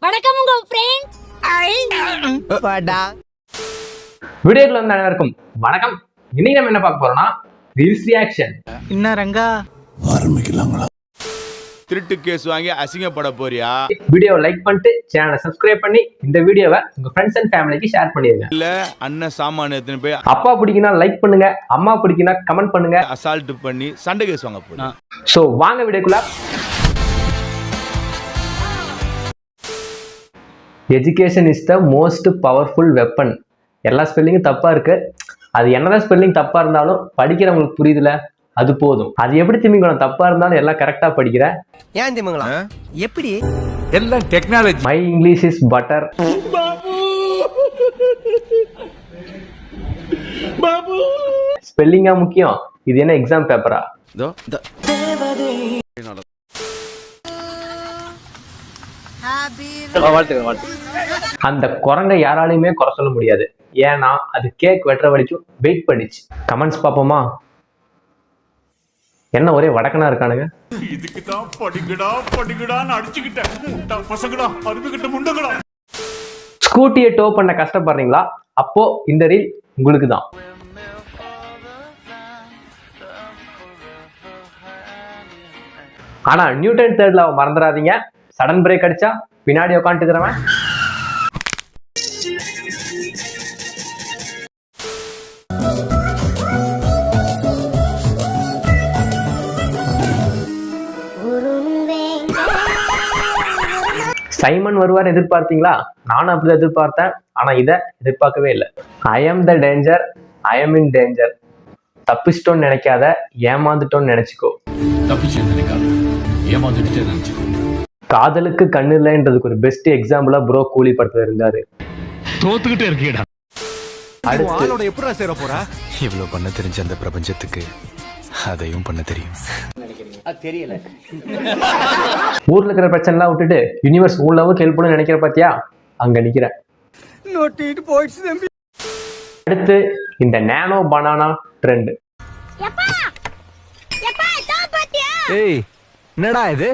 வணக்கம் உங்க ஃப்ரெண்ட். வீடியோக்குள்ள வந்து அனைவருக்கும் வணக்கம். இன்னைக்கு நம்ம என்ன பார்க்க போறோம்னா ரீல்ஸ் ரியாக்ஷன். என்ன ரங்கா ஆரம்பிக்கலாங்களா? திருட்டு கேஸ் வாங்கி அசிங்கப்பட போறியா? வீடியோவை லைக் பண்ணிட்டு சேனலை சப்ஸ்கிரைப் பண்ணி இந்த வீடியோவை உங்க ஃப்ரெண்ட்ஸ் அண்ட் ஃபேமிலிக்கு ஷேர் பண்ணிடுங்க. இல்ல அண்ணன் சாமான எத்தனை போய் அப்பா பிடிக்குன்னா லைக் பண்ணுங்க, அம்மா பிடிக்குன்னா கமெண்ட் பண்ணுங்க. அசால்ட் பண்ணி சண்டை கேஸ் வாங்க போறேன். சோ வாங்க வீடியோக்குள்ள. Education is the most powerful weapon. எல்லா ஸ்பெல்லிங்கும் தப்பா இருக்கு. அது என்னதான் ஸ்பெல்லிங் தப்பா இருந்தாலும் படிக்கிறவங்களுக்கு புரியுதுல, அது போதும். அது எப்படி திமிங்கலம் தப்பா இருந்தாலும் எல்லாம் கரெக்டா படிக்கிற? ஏன் திமிங்கலம் எப்படி எல்லாம் technology. My English is butter. ஸ்பெல்லிங்கா முக்கியம், இது என்ன எக்ஸாம் பேப்பரா? அந்த குரங்க யாராலையுமே குறை சொல்ல முடியாது. ஏன்னா அது கேக் வெட்டுற வரைக்கும் வெயிட் பண்ணிச்சு. கமெண்ட்ஸ் பாப்போமா? என்ன ஒரே வடக்கனா இருக்கானுங்க. இதுக்கு தான் படிக்கடான்னு அடிச்சுக்கிட்டேன் பசங்கடா அருமைக்கிட்ட முண்டங்கடா. ஸ்கூட்டியை டோ பண்ண கஷ்டப்படுறீங்களா? அப்போ இந்த ரீல் உங்களுக்கு தான். ஆனா நியூட்டன் தேர்ட் லா மறந்துடாதீங்க. சடன் பிரேக் அடிச்சா பின்னாடி உட்காந்துக்கிறவன் சைமன் வருவார் எதிர்பார்த்தீங்களா? நானும் அப்படிதான் எதிர்பார்த்தேன். ஆனா இத எதிர்பார்க்கவே இல்லை. I am the danger, I am in danger. தப்பிச்சிட்டோன்னு நினைக்காத, ஏமாந்துட்டோன்னு நினைச்சுக்கோ. காதலுக்கு கண்ணு இல்லைன்றதுக்கு ஒரு பெஸ்ட் எக்ஸாம்பிளா ப்ரோ கூலி படத்துல இருந்தாரு. தோத்துக்கிட்டே இருக்கீடா. அடுத்து எப்படா சேர போறா? இவ்வளவு பண்ண தெரிஞ்ச அந்த பிரபஞ்சத்துக்கு அதையும் பண்ண தெரியும். ஊர்ல இருக்கிற பிரச்சனை எல்லாம் விட்டுட்டு யூனிவர்ஸ் ஊர்லவும் ஹெல்ப் பண்ணு நினைக்கிற பாத்தியா? அங்க நிக்கிறேன். அடுத்து இந்த நானோ பனானா ட்ரெண்ட். எப்பா எப்பா இதோ பாத்தியா? ஏய் என்னடா இது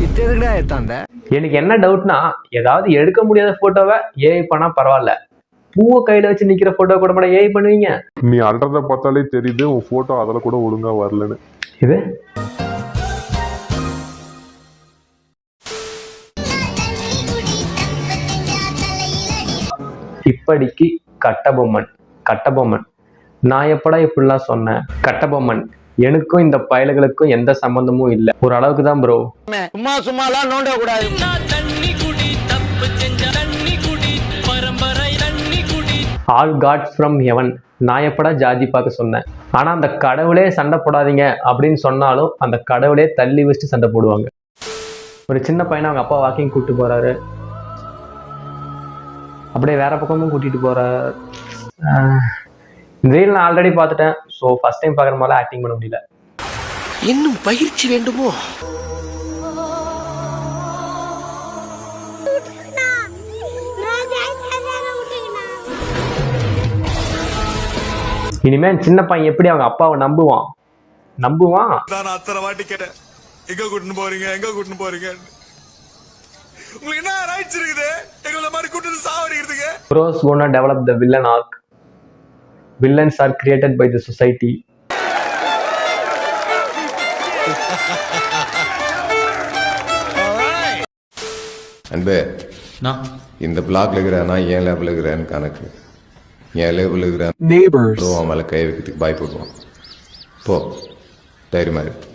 இத்தேதுடா ஏத்தாந்த. எனக்கு என்ன டவுட்னா, ஏதாவது எடுக்க முடியாத போட்டோவை ஏஐ பண்ணா பரவாயில்ல, பூவை கையில வச்சு நிக்கிற போட்டோ கூட கூட ஏஐ பண்ணுவீங்க? நீ அல்றத பார்த்தாலே தெரியுது உன் போட்டோ அதுல கூட ஒழுங்கா வரலன்னு. இது இப்படிக்கு கட்டபொம்மன். கட்டபொம்மன் நான் எப்படா இப்படிலாம் சொன்னேன்? கட்டபொம்மன் எனக்கும் இந்த பயல்களுக்கும் எந்த சம்பந்தமும் இல்லை. ஒரு அளவுக்கு தான் ப்ரோ. சும்மா சும்மாலாம் நோண்ட கூடாது. All gods from heaven. நான் எப்படா ஜாதி பார்க்க சொன்னேன்? ஆனா அந்த கடவுளே சண்டை போடாதீங்க அப்படின்னு சொன்னாலும் அந்த கடவுளே தள்ளி வச்சுட்டு சண்டை போடுவாங்க. ஒரு சின்ன பையனை அவங்க அப்பா வாக்கிங் கூப்பிட்டு போறாரு, அப்படியே வேற பக்கமும் கூட்டிட்டு போறாரு. இந்த ரீல் நான் ஆல்ரெடி பார்த்துட்டேன். ஸோ ஃபர்ஸ்ட் டைம் பார்க்குற மாதிரி ஆக்டிங் பண்ண முடியல. இன்னும் பயிற்சி வேண்டுமோ? இனிமே சின்ன பையன் எப்படி அவங்க அப்பாவை நம்புவான்? நான் அத்தனை வாட்டி கேட்டேன், எங்க கூட்டின்னு போறீங்க எங்க கூட்டின்னு போறீங்க? உங்களுக்கு என்ன ரைட்ஸ் இருக்குது எங்களை மாதிரி கூட்டிட்டு சாவடிக்கிறதுக்கு? Bros gonna develop the villain arc. Villains are created by the society. அன்பே, இந்த பிளாக்ல இருக்கிறானா என் லேபிள் இருக்கிறான்னு கணக்கு. என் லேபிள் இருக்கிறான் அவன் மேல கை வைக்கிறதுக்கு பயப்படுவான். போ தைரியமா இருக்கு.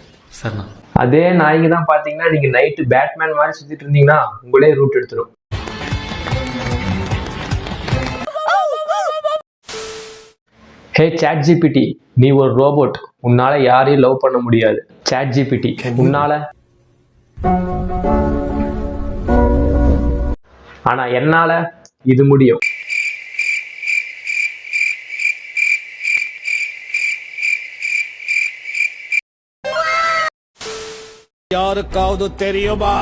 அதே நாய்க்கு தான் பாத்தீங்கன்னா நீங்க நைட்டு பேட்மேன் மாதிரி சுத்திட்டு இருந்தீங்கன்னா உங்களே ரூட் எடுத்துரும். ஹே சாட் ஜிபிடி, நீ ஒரு ரோபோட். உன்னால யாரையும் லவ் பண்ண முடியாது. சாட் ஜிபிடி உன்னால, ஆனா என்னால இது முடியும். யாருக்காவது தெரியுமா?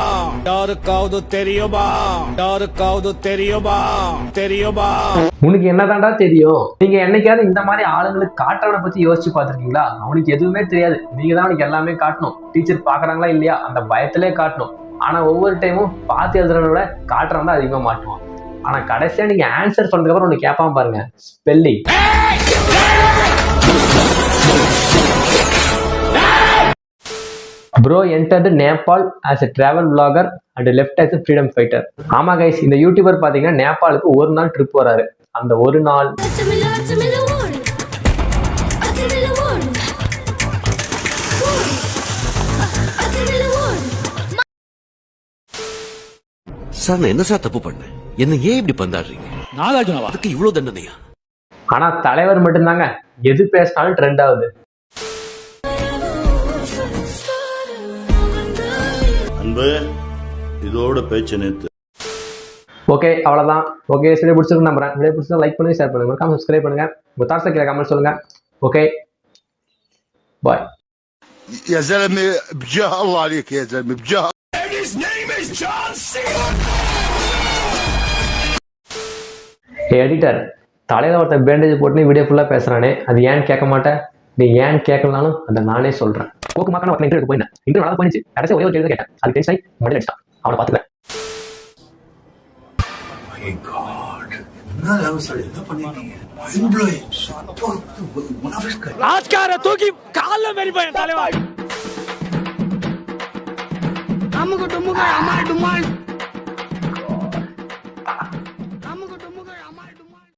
யாருக்காவது தெரியுமா? யாருக்காவது தெரியுமா? தெரியுமா? உனக்கு என்னதான்டா தெரியும்? நீங்க என்னைக்காவது இந்த மாதிரி ஆளுங்களுக்கு காட்டுறவனை பத்தி யோசிச்சு பாத்துருக்கீங்களா? அவனுக்கு எதுவுமே தெரியாது. நீங்க தான் அவனுக்கு எல்லாமே காட்டணும். டீச்சர் பாக்குறாங்களா இல்லையா அந்த பயத்திலே காட்டணும். ஆனால் ஒவ்வொரு டைமும் பார்த்து எழுதுறத விட காட்டுறவன் தான் அதிகமாக மாட்டுவான். ஆனால் கடைசியாக நீங்கள் ஆன்சர் சொன்னதுக்கப்புறம் ஒன்று கேட்பாம பாருங்க, spelling. Bro entered Nepal as a travel vlogger and left as a freedom fighter. ஆமா கைஸ், இந்த யூடியூபர் பார்த்தீங்கன்னா நேபாளுக்கு ஒரு நாள் ட்ரிப் வராரு. அந்த ஒரு நாள் சார் நான் என்ன சார் தப்பு பண்ணேன்? என்ன ஏன் இப்படி பந்தாடுறீங்க? நாகார்ஜுனவா? அதுக்கு இவ்வளவு தண்டனையா? ஆனா தலைவர் மட்டும்தாங்க எது பேசினாலும் ட்ரெண்ட் ஆகுது. அன்பு இதோட பேச்சு நேத்து. ஓகே, அவ்வளவுதான். ஓகே, சரி, பிடிச்சிருக்கு நம்புறேன். வீடியோ பிடிச்சா லைக் பண்ணுங்க, ஷேர் பண்ணுங்க, மறக்காம சப்ஸ்கிரைப் பண்ணுங்க. உங்க தாட்ஸ் கீழே கமெண்ட் சொல்லுங்க. ஓகே, பாய். يا زلمه بجاه الله عليك يا زلمه بجاه. எடிட்டர், தலையில ஒருத்தர் பேண்டேஜ் போட்டு வீடியோ ஃபுல்லா பேசுறானே, அது ஏன்னு கேட்க மாட்டேன். நீ ஏன் கேட்கலனாலும் அதை நானே சொல்றேன். கோக்கு மாக்கான ஒருத்தன் இன்டர்வியூ போயிருந்தேன். இன்டர்வியூ நல்லா போயிடுச்சு. கடைசி ஒரே ஒரு கேள்வி கேட்டேன். அது டென்ஷன் ஆகி மடியில் அடிச்சிட்டான். அவனை பார்த்துக்கிறேன். ராஜ்கார தூக்கி கால்ல மேரி பையன் தலைவா. அம்முக்கு டும்முக்கு அம்மா டும்மாள்